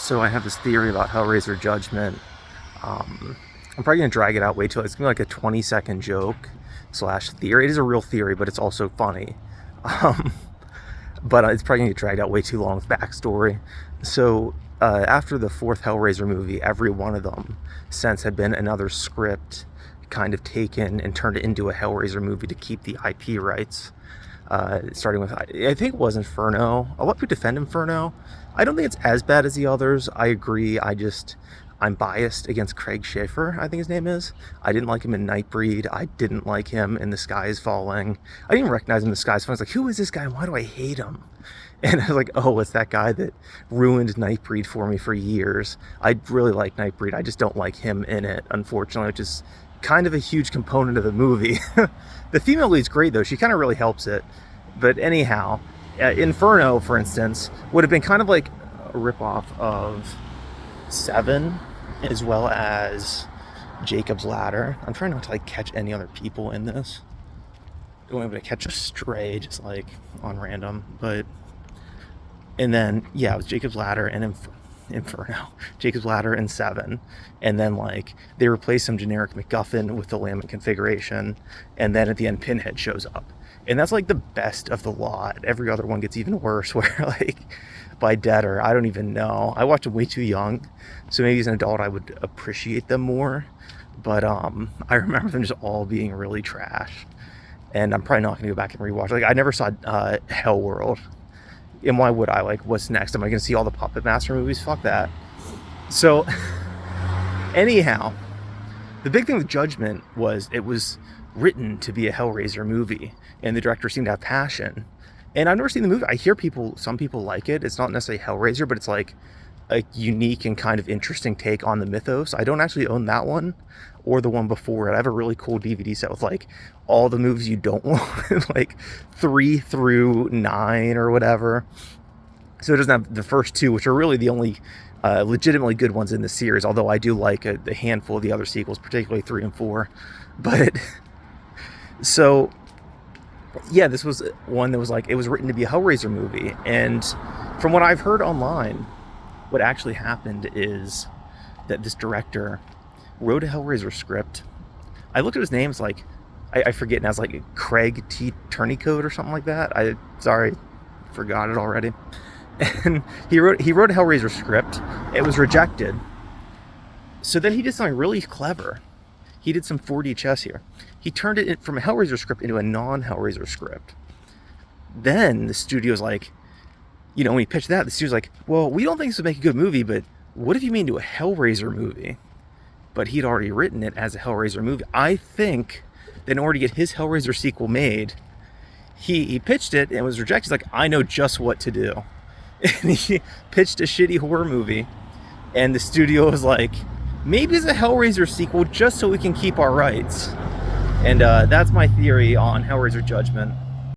So I have this theory about Hellraiser Judgment. I'm probably going to drag it out way too long. It's going to be like a 20-second joke slash theory. It is a real theory, but it's also funny. Um, but it's probably going to get dragged out way too long with backstory. So after the fourth Hellraiser movie, every one of them since had been another script kind of taken and turned into a Hellraiser movie to keep the IP rights. Starting with, I think it was Inferno. A lot of people defend Inferno. I don't think it's as bad as the others. I agree. I'm biased against Craig Schaefer, I think his name is. I didn't like him in Nightbreed. I didn't like him in The Sky is Falling. I didn't even recognize him in The Sky is Falling. I was like, who is this guy and why do I hate him? And I was like, oh, it's that guy that ruined Nightbreed for me for years. I really like Nightbreed. I just don't like him in it, unfortunately, which is kind of a huge component of the movie. The female lead's great, though. She kind of really helps it. But anyhow, Inferno, for instance, would have been kind of like a ripoff of Seven, as well as Jacob's Ladder. I'm trying not to like catch any other people in this. I don't want to catch a stray just like on random, but and then yeah, it was Jacob's Ladder and Inferno, Jacob's Ladder and Seven, and then like they replaced some generic MacGuffin with the Lambent configuration, and then at the end Pinhead shows up, and that's like the best of the lot. Every other one gets even worse, where like by Deader, I don't even know. I watched them way too young, so maybe as an adult I would appreciate them more. But I remember them just all being really trash, and I'm probably not going to go back and rewatch. Like I never saw Hellworld, and why would I? Like, what's next? Am I going to see all the Puppet Master movies? Fuck that. So, anyhow, the big thing with Judgment was it was written to be a Hellraiser movie, and the director seemed to have passion. And I've never seen the movie. I hear some people like it. It's not necessarily Hellraiser, but it's like a unique and kind of interesting take on the mythos. I don't actually own that one or the one before it. I have a really cool DVD set with like all the movies you don't want, like 3 through 9 or whatever. So it doesn't have the first two, which are really the only legitimately good ones in the series, although I do like a handful of the other sequels, particularly 3 and 4. But so yeah, this was one that was like, it was written to be a Hellraiser movie. And from what I've heard online, what actually happened is that this director wrote a Hellraiser script. I looked at his name, it's like, I forget now, it's like Craig T. Turneycoat or something like that. Forgot it already. And he wrote a Hellraiser script. It was rejected. So then he did something really clever. He did some 4D chess here. He turned it from a Hellraiser script into a non-Hellraiser script. Then the studio's like, when he pitched that, the studio's like, well, we don't think this would make a good movie, but what if you made into a Hellraiser movie? But he'd already written it as a Hellraiser movie. I think that in order to get his Hellraiser sequel made, he pitched it and it was rejected. He's like, I know just what to do. And he pitched a shitty horror movie, and the studio was like, maybe it's a Hellraiser sequel just so we can keep our rights. And that's my theory on Hellraiser Judgment.